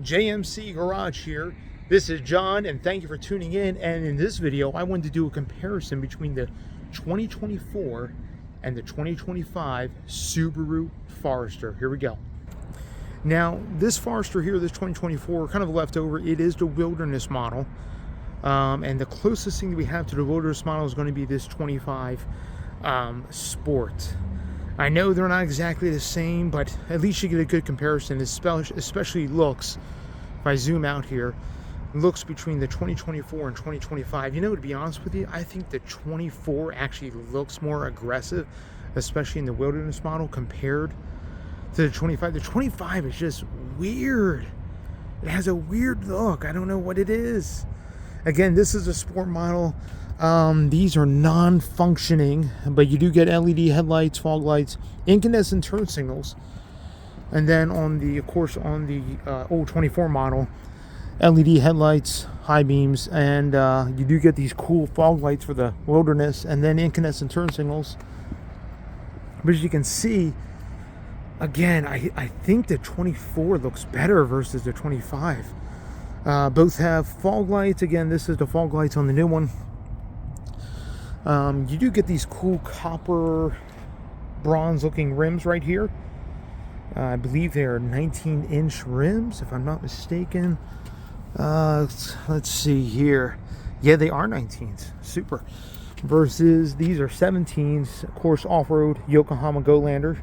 JMC Garage here. This is John, and thank you for tuning in. And in this video, I wanted to do a comparison between the 2024 and the 2025 Subaru Forester. Here we go. Now, this Forester here, this 2024, kind of leftover. It is the Wilderness model. And the closest thing that we have to the Wilderness model is going to be this 25 Sport. I know they're not exactly the same, but at least you get a good comparison, especially looks. If I zoom out here, looks between the 2024 and 2025. You know, to be honest with you, I think the 24 actually looks more aggressive, especially in the Wilderness model compared to the 25. The 25 is just weird. It has a weird look. I don't know what it is. Again, this is a sport model. These are non-functioning, but you do get LED headlights, fog lights, incandescent turn signals, and then on the, of course, on the old 24 model, LED headlights, high beams, and you do get these cool fog lights for the Wilderness, and then incandescent turn signals. But as you can see, again, I think the 24 looks better versus the 25. Both have fog lights. Again, this is the fog lights on the new one. You do get these cool copper bronze looking rims right here. I believe they are 19-inch rims, if I'm not mistaken. Let's see here. Yeah, they are 19s. Super. Versus these are 17s. Of course, off-road Yokohama Golander,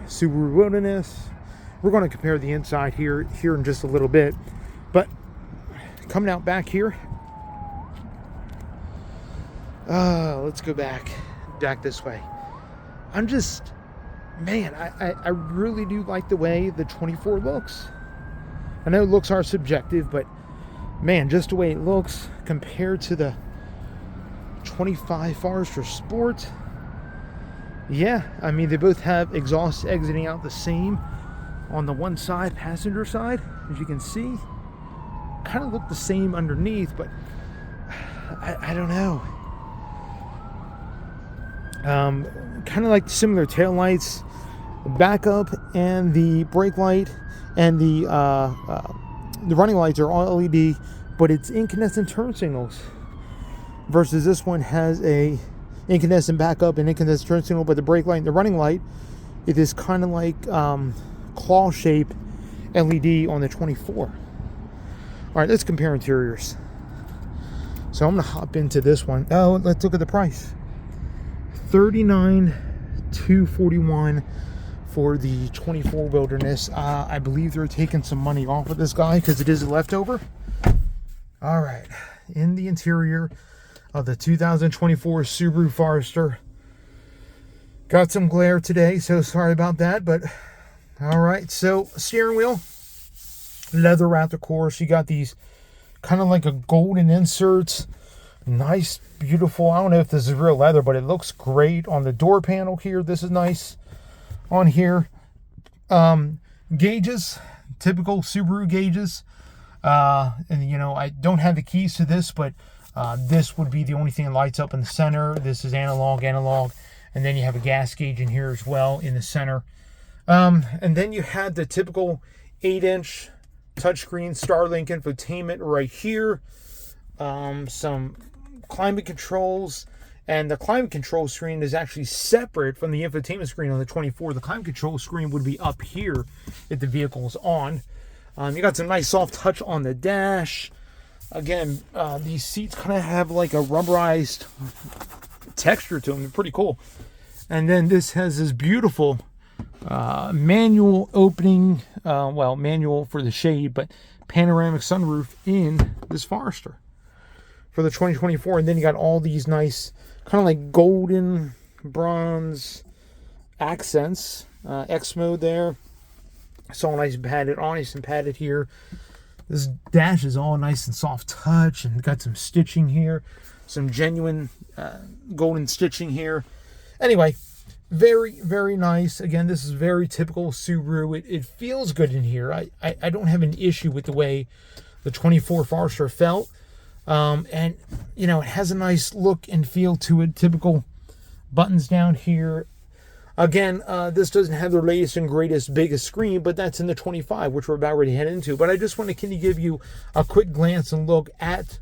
Subaru Wilderness. We're going to compare the inside here in just a little bit. But coming out back here, let's go back this way. I'm just, man, I really do like the way the 24 looks. I know looks are subjective, but man, just the way it looks compared to the 25 Forester Sport. Yeah, I mean, they both have exhaust exiting out the same on the one side, passenger side, as you can see. Kind of look the same underneath, but I don't know. Kind of like similar tail lights, backup, and the brake light and the running lights are all LED, but it's incandescent turn signals. Versus this one has a incandescent backup and incandescent turn signal, but the brake light and the running light, it is kind of like claw shape LED on the 24. All right, let's compare interiors. So I'm gonna hop into this one. Oh, let's look at the price. $39,241 for the 24 Wilderness. I believe they're taking some money off of this guy because it is a leftover. All right, in the interior of the 2024 Subaru Forester. Got some glare today, so sorry about that, but all right. So steering wheel, leather wrapped, of course. You got these kind of like a golden inserts. Nice, beautiful. I don't know if this is real leather, but it looks great on the door panel here. This is nice on here. Gauges, typical Subaru gauges. And you know, I don't have the keys to this, but this would be the only thing that lights up in the center. This is analog, and then you have a gas gauge in here as well in the center. And then you had the typical 8-inch touchscreen Starlink infotainment right here. Some climate controls, and the climate control screen is actually separate from the infotainment screen on the 24. The climate control screen would be up here if the vehicle is on. You got some nice soft touch on the dash. Again, these seats kind of have like a rubberized texture to them. They're pretty cool. And then this has this beautiful manual opening, well, manual for the shade, but panoramic sunroof in this Forester for the 2024. And then you got all these nice kind of like golden bronze accents. X mode there. It's all nice and padded, honest and padded here. This dash is all nice and soft touch, and got some stitching here, some genuine golden stitching here. Anyway, very, very nice. Again, this is very typical Subaru. It feels good in here. I don't have an issue with the way the 24 Forester felt. And, you know, it has a nice look and feel to it. Typical buttons down here. Again, this doesn't have the latest and greatest, biggest screen, but that's in the 25, which we're about ready to head into. But I just want to kind of give you a quick glance and look at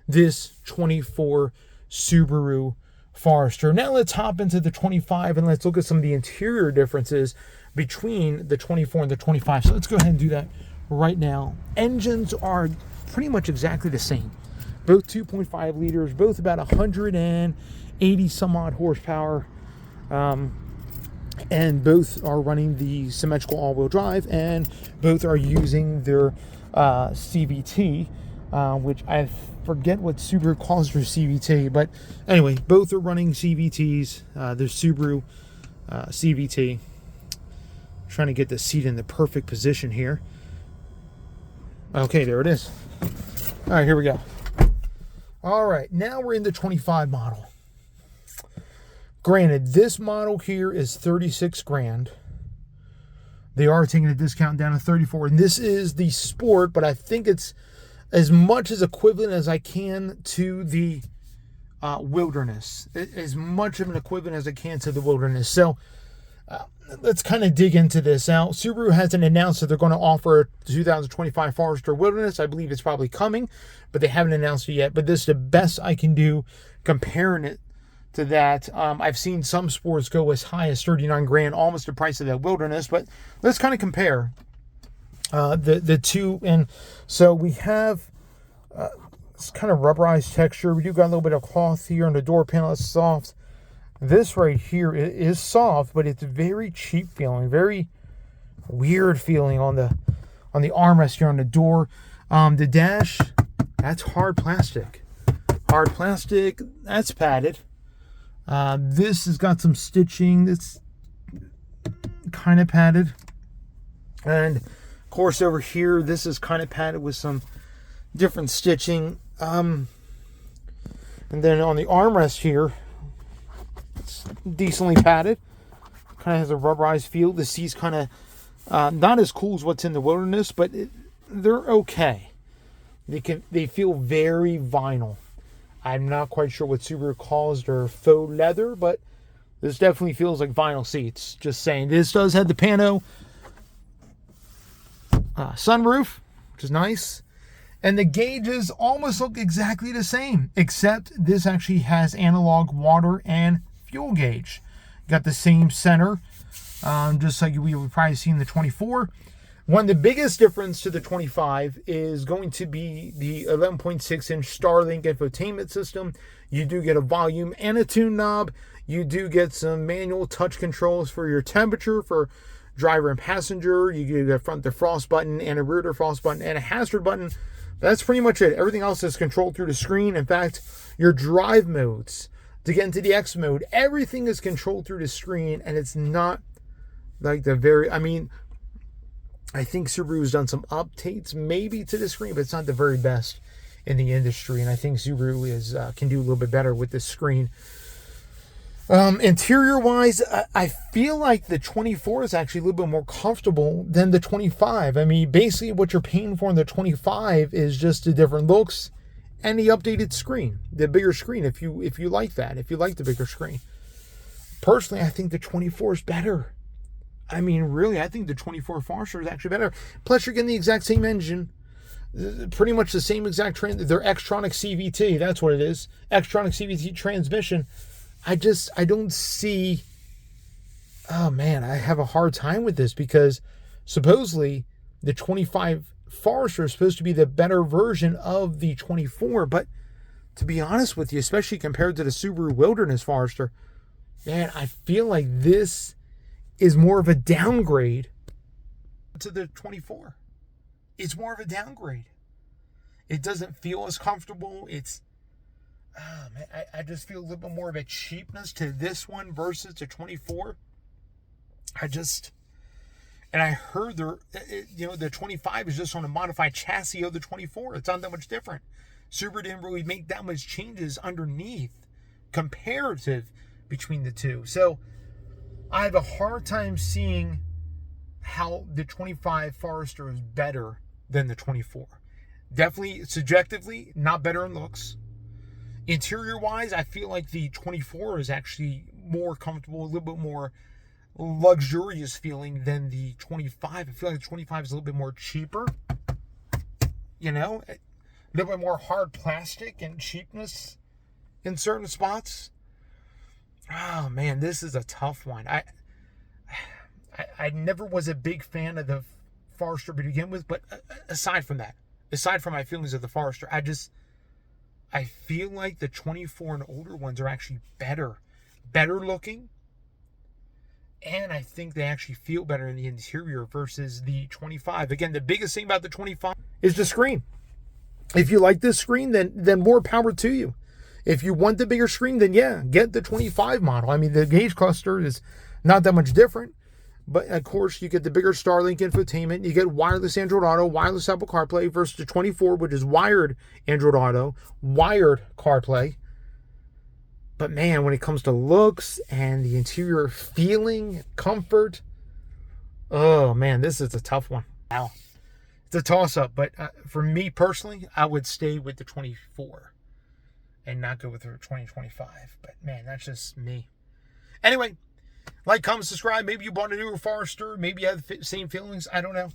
this 24 Subaru Forester. Now let's hop into the 25 and let's look at some of the interior differences between the 24 and the 25. So let's go ahead and do that right now. Engines are pretty much exactly the same. Both 2.5 liters, both about 180 some odd horsepower. And both are running the symmetrical all-wheel drive, and both are using their CVT, which I forget what Subaru calls their CVT, but anyway, both are running CVTs. The Subaru CVT. Trying to get the seat in the perfect position here. Okay, there it is. All right, here we go. All right, now we're in the 25 model. Granted, this model here is 36 grand. They are taking a discount down to 34, and this is the Sport, but I think it's as much as equivalent as I can to the Wilderness. As much of an equivalent as I can to the Wilderness. So let's kind of dig into this. Now, Subaru hasn't announced that they're going to offer a 2025 Forester Wilderness. I believe it's probably coming, but they haven't announced it yet. But this is the best I can do comparing it to that. I've seen some sports go as high as 39 grand, almost the price of that Wilderness, but let's kind of compare the two. And so we have this kind of rubberized texture. We do got a little bit of cloth here on the door panel. It's soft. This right here is soft, but it's very cheap feeling, very weird feeling on the armrest here on the door. The dash, that's hard plastic. Hard plastic, that's padded. This has got some stitching that's kind of padded. And of course over here, this is kind of padded with some different stitching. And then on the armrest here, it's decently padded. Kind of has a rubberized feel. The seat's kind of not as cool as what's in the Wilderness, but they're okay. They feel very vinyl. I'm not quite sure what Subaru calls their faux leather, but this definitely feels like vinyl seats. Just saying. This does have the pano sunroof, which is nice. And the gauges almost look exactly the same, except this actually has analog water and fuel gauge. Got the same center, just like we would probably see in the 24. One of the biggest difference to the 25 is going to be the 11.6-inch Starlink infotainment system. You do get a volume and a tune knob. You do get some manual touch controls for your temperature for driver and passenger. You get a front defrost button and a rear defrost button and a hazard button. That's pretty much it. Everything else is controlled through the screen. In fact, your drive modes to get into the X mode, everything is controlled through the screen, and it's not like I think Subaru's done some updates maybe to the screen, but it's not the very best in the industry. And I think Subaru can do a little bit better with this screen. Interior-wise, I feel like the 24 is actually a little bit more comfortable than the 25. I mean, basically what you're paying for in the 25 is just the different looks and the updated screen, the bigger screen, if you like that, if you like the bigger screen. Personally, I think the 24 is better. I mean, really, I think the 24 Forester is actually better. Plus, you're getting the exact same engine, pretty much the same exact their Xtronic CVT. That's what it is. Xtronic CVT transmission. I don't see. Oh man, I have a hard time with this because supposedly the 25 Forester is supposed to be the better version of the 24. But to be honest with you, especially compared to the Subaru Wilderness Forester, man, I feel like this is more of a downgrade to the 24. It's more of a downgrade. It doesn't feel as comfortable. I just feel a little bit more of a cheapness to this one versus the 24. And I heard the 25 is just on a modified chassis of the 24. It's not that much different. Subaru didn't really make that much changes underneath comparative between the two. So I have a hard time seeing how the 25 Forester is better than the 24. Definitely, subjectively, not better in looks. Interior-wise, I feel like the 24 is actually more comfortable, a little bit more luxurious feeling than the 25. I feel like the 25 is a little bit more cheaper. You know, a little bit more hard plastic and cheapness in certain spots. Oh man, this is a tough one. I never was a big fan of the Forester to begin with, but aside from that, aside from my feelings of the Forester, I feel like the 24 and older ones are actually better looking, and I think they actually feel better in the interior versus the 25. Again, the biggest thing about the 25 is the screen. If you like this screen, then more power to you. If you want the bigger screen, then yeah, get the 25 model. I mean, the gauge cluster is not that much different, but of course you get the bigger Starlink infotainment. You get wireless Android Auto, wireless Apple CarPlay versus the 24, which is wired Android Auto, wired CarPlay. But man, when it comes to looks and the interior feeling, comfort, oh man, this is a tough one. Wow. It's a toss-up, but for me personally, I would stay with the 24 and not go with the 2025. But man, that's just me. Anyway, like, comment, subscribe. Maybe you bought a newer Forester. Maybe you have the same feelings. I don't know.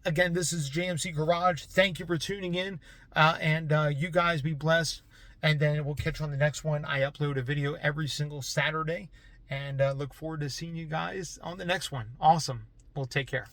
Again, this is JMC Garage. Thank you for tuning in. And you guys be blessed. And then we'll catch you on the next one. I upload a video every single Saturday. And look forward to seeing you guys on the next one. Awesome. Well, take care.